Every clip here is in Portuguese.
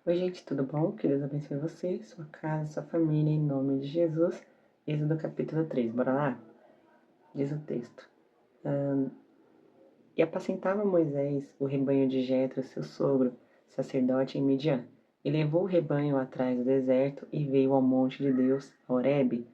Oi, gente, tudo bom? Que Deus abençoe você, sua casa, sua família, em nome de Jesus. Êxodo capítulo 3, bora lá? Diz o texto. E apacentava Moisés o rebanho de Jetro, seu sogro, sacerdote em Midian. E levou o rebanho atrás do deserto e veio ao monte de Deus, a Horebe.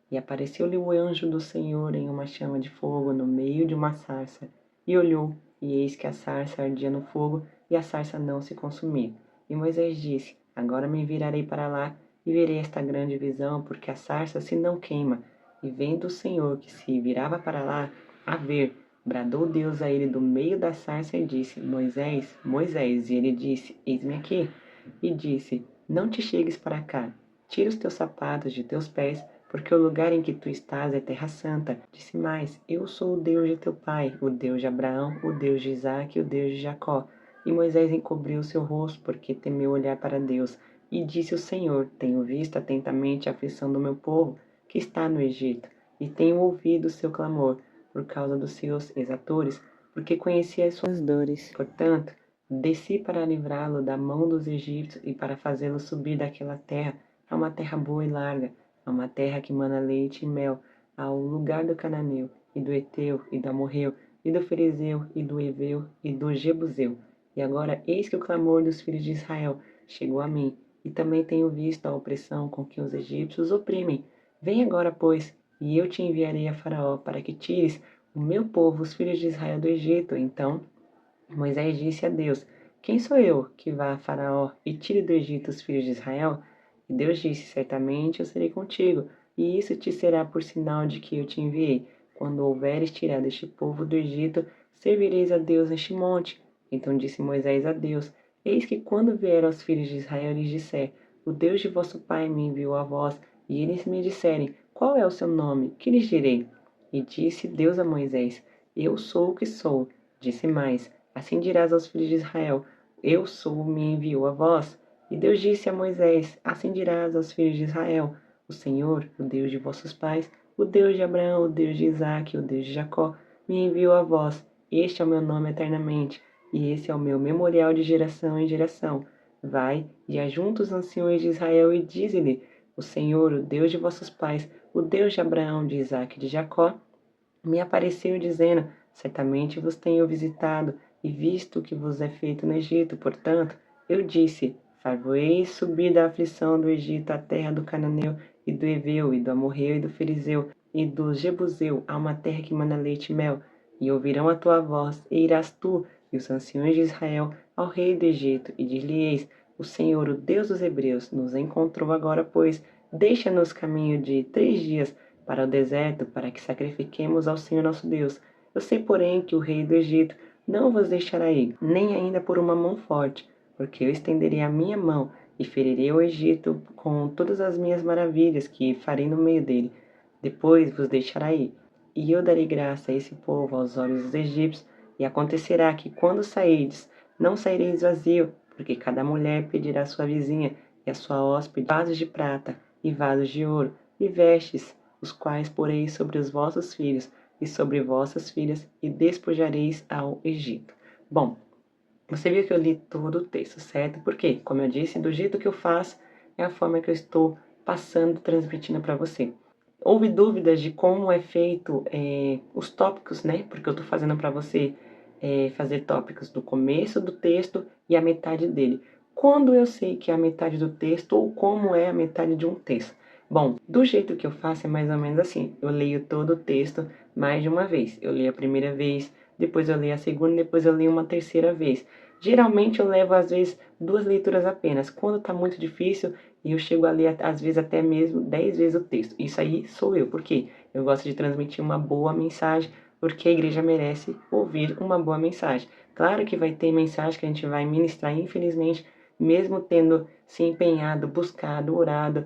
E apareceu-lhe o anjo do Senhor em uma chama de fogo no meio de uma sarça. E olhou, e eis que a sarça ardia no fogo, e a sarça não se consumia. E Moisés disse: Agora me virarei para lá, e verei esta grande visão, porque a sarça se não queima. E vendo o Senhor que se virava para lá, a ver, bradou Deus a ele do meio da sarça e disse: Moisés, Moisés. E ele disse: Eis-me aqui. E disse: Não te chegues para cá. Tira os teus sapatos de teus pés, porque o lugar em que tu estás é terra santa. Disse mais: Eu sou o Deus de teu pai, o Deus de Abraão, o Deus de Isaque e o Deus de Jacó. E Moisés encobriu o seu rosto, porque temeu olhar para Deus. E disse o Senhor: Tenho visto atentamente a aflição do meu povo, que está no Egito, e tenho ouvido o seu clamor por causa dos seus exatores, porque conheci as suas dores. Portanto, desci para livrá-lo da mão dos egípcios e para fazê-lo subir daquela terra a uma terra boa e larga, a uma terra que mana leite e mel, ao lugar do cananeu, e do Eteu, e do Amorreu, e do Ferezeu, e do Eveu, e do Jebuseu. E agora eis que o clamor dos filhos de Israel chegou a mim, e também tenho visto a opressão com que os egípcios oprimem. Vem agora, pois, e eu te enviarei a Faraó para que tires o meu povo, os filhos de Israel, do Egito. Então Moisés disse a Deus: Quem sou eu que vá a Faraó e tire do Egito os filhos de Israel? E Deus disse: Certamente eu serei contigo, e isso te será por sinal de que eu te enviei. Quando houveres tirado este povo do Egito, servireis a Deus neste monte. Então disse Moisés a Deus: Eis que quando vier aos filhos de Israel lhes disser: O Deus de vosso pai me enviou a vós, e eles me disserem: Qual é o seu nome? Que lhes direi? E disse Deus a Moisés: Eu sou o que sou. Disse mais: Assim dirás aos filhos de Israel: Eu sou, me enviou a vós. E Deus disse a Moisés: Assim dirás aos filhos de Israel: O Senhor, o Deus de vossos pais, o Deus de Abraão, o Deus de Isaque, o Deus de Jacó, me enviou a vós. Este é o meu nome eternamente, e esse é o meu memorial de geração em geração. Vai e ajunta os anciões de Israel e dize-lhe: O Senhor, o Deus de vossos pais, o Deus de Abraão, de Isaque e de Jacó, me apareceu dizendo: Certamente vos tenho visitado e visto o que vos é feito no Egito. Portanto, eu disse: Far-vos-eis subir da aflição do Egito à terra do Cananeu e do Eveu e do Amorreu e do Ferizeu e do Jebuseu, a uma terra que mana leite e mel. E ouvirão a tua voz, e irás tu e os anciões de Israel ao rei do Egito, e dir-lhe-eis: O Senhor, o Deus dos Hebreus, nos encontrou agora, pois deixa-nos caminho de 3 dias para o deserto, para que sacrifiquemos ao Senhor nosso Deus. Eu sei, porém, que o rei do Egito não vos deixará ir, nem ainda por uma mão forte, porque eu estenderei a minha mão e ferirei o Egito com todas as minhas maravilhas que farei no meio dele. Depois vos deixará ir, e eu darei graça a esse povo aos olhos dos egípcios, e acontecerá que quando sairdes, não saireis vazio, porque cada mulher pedirá à sua vizinha e à sua hóspede vasos de prata e vasos de ouro e vestes, os quais poreis sobre os vossos filhos e sobre vossas filhas, e despojareis ao Egito. Bom, você viu que eu li todo o texto, certo? Porque, como eu disse, do jeito que eu faço, é a forma que eu estou passando, transmitindo para você. Houve dúvidas de como é feito os tópicos, né? Porque eu estou fazendo para você fazer tópicos do começo do texto e a metade dele. Quando eu sei que é a metade do texto ou como é a metade de um texto? Bom, do jeito que eu faço é mais ou menos assim. Eu leio todo o texto mais de uma vez. Eu leio a primeira vez, depois eu leio a segunda, depois eu leio uma terceira vez. Geralmente eu levo às vezes 2 leituras apenas. Quando está muito difícil, eu chego a ler às vezes até mesmo 10 vezes o texto. Isso aí sou eu, porque eu gosto de transmitir uma boa mensagem, porque a igreja merece ouvir uma boa mensagem. Claro que vai ter mensagem que a gente vai ministrar, infelizmente, mesmo tendo se empenhado, buscado, orado,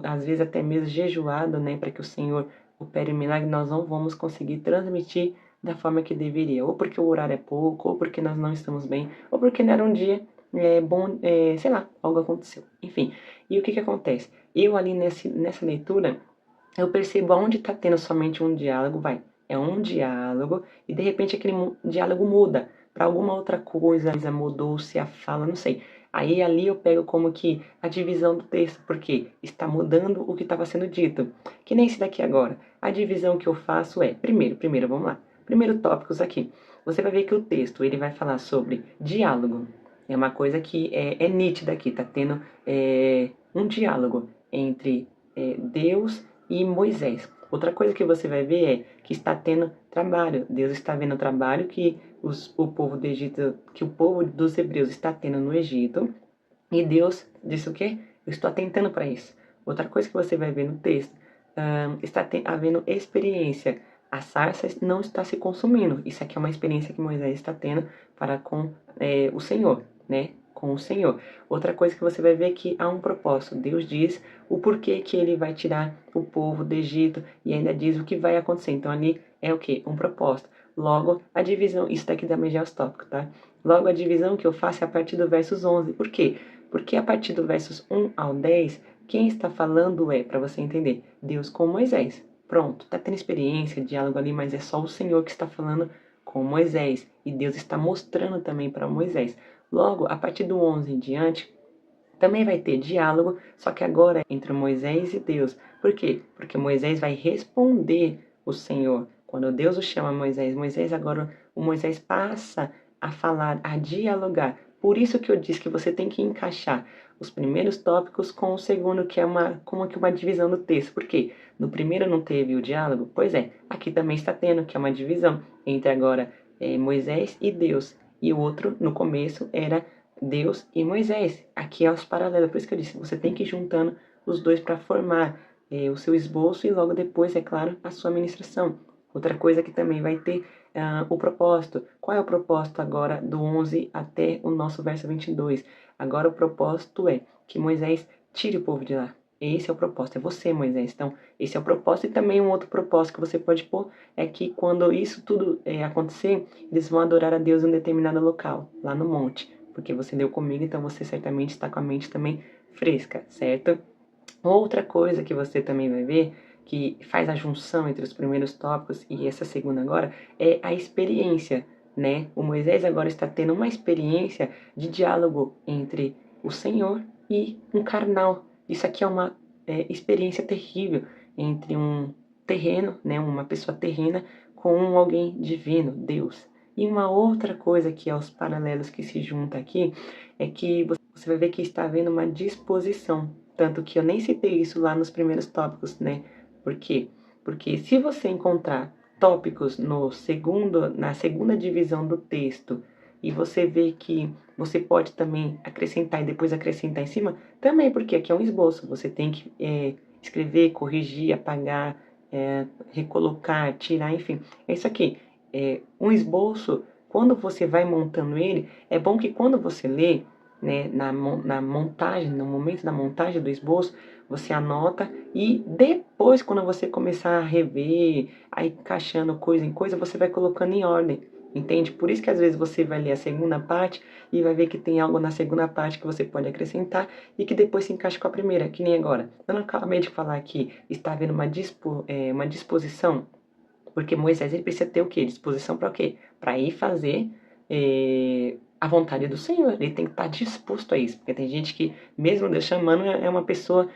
às vezes até mesmo jejuado, né, para que o Senhor opere um milagre, nós não vamos conseguir transmitir da forma que deveria, ou porque o horário é pouco, ou porque nós não estamos bem, ou porque não era um dia bom, sei lá, algo aconteceu. Enfim, e o que acontece? Eu ali nessa leitura, eu percebo aonde está tendo somente um diálogo, é um diálogo, e de repente aquele diálogo muda para alguma outra coisa, mudou-se a fala, não sei. Aí ali eu pego como que a divisão do texto, porque está mudando o que estava sendo dito. Que nem esse daqui agora. A divisão que eu faço é, primeiro, vamos lá. Primeiro tópicos aqui. Você vai ver que o texto ele vai falar sobre diálogo. É uma coisa que é nítida aqui, tá tendo um diálogo entre Deus e Moisés. Outra coisa que você vai ver é que está tendo trabalho. Deus está vendo o trabalho que o povo do Egito, que o povo dos hebreus está tendo no Egito. E Deus disse o quê? Eu estou atentando para isso. Outra coisa que você vai ver no texto, está havendo experiência. A sarça não está se consumindo. Isso aqui é uma experiência que Moisés está tendo para com o Senhor, né? Com o Senhor. Outra coisa que você vai ver é que há um propósito. Deus diz o porquê que ele vai tirar o povo do Egito e ainda diz o que vai acontecer. Então ali é o quê? Um propósito. Logo, a divisão, isso daqui também já é os tópicos, tá? Logo, a divisão que eu faço é a partir do versos 11. Por quê? Porque a partir do versos 1 ao 10, quem está falando para você entender, Deus com Moisés. Pronto, está tendo experiência, diálogo ali, mas é só o Senhor que está falando com Moisés. E Deus está mostrando também para Moisés. Logo, a partir do 11 em diante, também vai ter diálogo, só que agora é entre Moisés e Deus. Por quê? Porque Moisés vai responder o Senhor. Quando Deus o chama Moisés agora o Moisés passa a falar, a dialogar. Por isso que eu disse que você tem que encaixar os primeiros tópicos com o segundo, que é como que uma divisão do texto. Por quê? No primeiro não teve o diálogo? Pois é, aqui também está tendo, que é uma divisão entre agora Moisés e Deus. E o outro, no começo, era Deus e Moisés. Aqui é os paralelos, por isso que eu disse, você tem que ir juntando os dois para formar o seu esboço e logo depois, é claro, a sua ministração. Outra coisa que também vai ter o propósito. Qual é o propósito agora do 11 até o nosso verso 22? Agora o propósito é que Moisés tire o povo de lá. Esse é o propósito, é você, Moisés. Então, esse é o propósito. E também um outro propósito que você pode pôr é que quando isso tudo acontecer, eles vão adorar a Deus em um determinado local, lá no monte. Porque você deu comigo, então você certamente está com a mente também fresca, certo? Outra coisa que você também vai ver, que faz a junção entre os primeiros tópicos e essa segunda agora, é a experiência, né? O Moisés agora está tendo uma experiência de diálogo entre o Senhor e um carnal. Isso aqui é uma experiência terrível entre um terreno, né? Uma pessoa terrena com alguém divino, Deus. E uma outra coisa que é os paralelos que se junta aqui, é que você vai ver que está havendo uma disposição. Tanto que eu nem citei isso lá nos primeiros tópicos, né? Por quê? Porque se você encontrar tópicos na segunda divisão do texto e você vê que você pode também acrescentar e depois acrescentar em cima, também porque aqui é um esboço, você tem que escrever, corrigir, apagar, recolocar, tirar, enfim. É isso aqui. Um esboço, quando você vai montando ele, é bom que quando você lê, né, na montagem, no momento da montagem do esboço, você anota e depois, quando você começar a rever, aí encaixando coisa em coisa, você vai colocando em ordem, entende? Por isso que às vezes você vai ler a segunda parte e vai ver que tem algo na segunda parte que você pode acrescentar e que depois se encaixa com a primeira, que nem agora. Eu não acabei de falar que está havendo uma disposição, porque Moisés ele precisa ter o quê? Disposição para o quê? Para ir fazer a vontade do Senhor. Ele tem que estar disposto a isso. Porque tem gente que, mesmo Deus chamando, é uma pessoa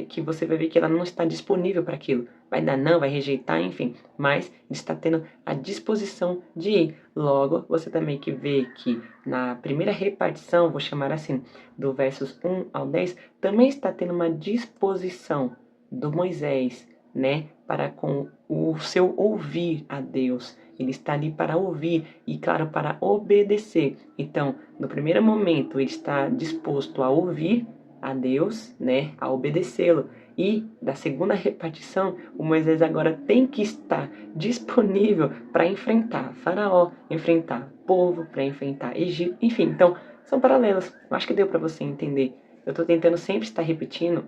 que você vai ver que ela não está disponível para aquilo. Vai dar não, vai rejeitar, enfim. Mas ele está tendo a disposição de ir. Logo, você também que vê que na primeira repartição, vou chamar assim, do versos 1 ao 10, também está tendo uma disposição do Moisés, né, para com o seu ouvir a Deus. Ele está ali para ouvir e, claro, para obedecer. Então, no primeiro momento, ele está disposto a ouvir a Deus, né, a obedecê-lo. E da segunda repartição, o Moisés agora tem que estar disponível para enfrentar Faraó, enfrentar povo, para enfrentar Egito, enfim. Então, são paralelos. Eu acho que deu para você entender. Eu estou tentando sempre estar repetindo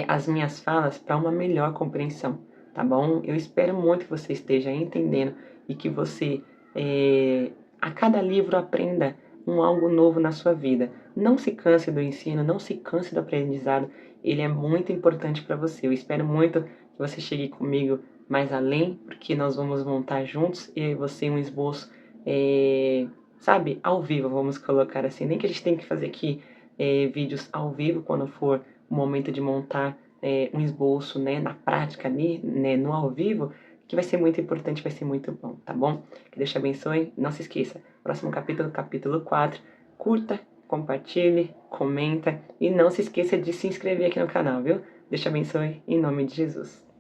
as minhas falas para uma melhor compreensão, tá bom? Eu espero muito que você esteja entendendo e que você, a cada livro, aprenda algo novo na sua vida. Não se canse do ensino, não se canse do aprendizado, ele é muito importante para você. Eu espero muito que você chegue comigo mais além, porque nós vamos montar juntos, eu e você, um esboço sabe, ao vivo, vamos colocar assim. Nem que a gente tenha que fazer aqui vídeos ao vivo quando for o momento de montar um esboço, né, na prática ali, né, no ao vivo, que vai ser muito importante, vai ser muito bom, tá bom? Que Deus te abençoe. Não se esqueça, próximo capítulo, capítulo 4, curta, compartilhe, comenta e não se esqueça de se inscrever aqui no canal, viu? Deus te abençoe, em nome de Jesus.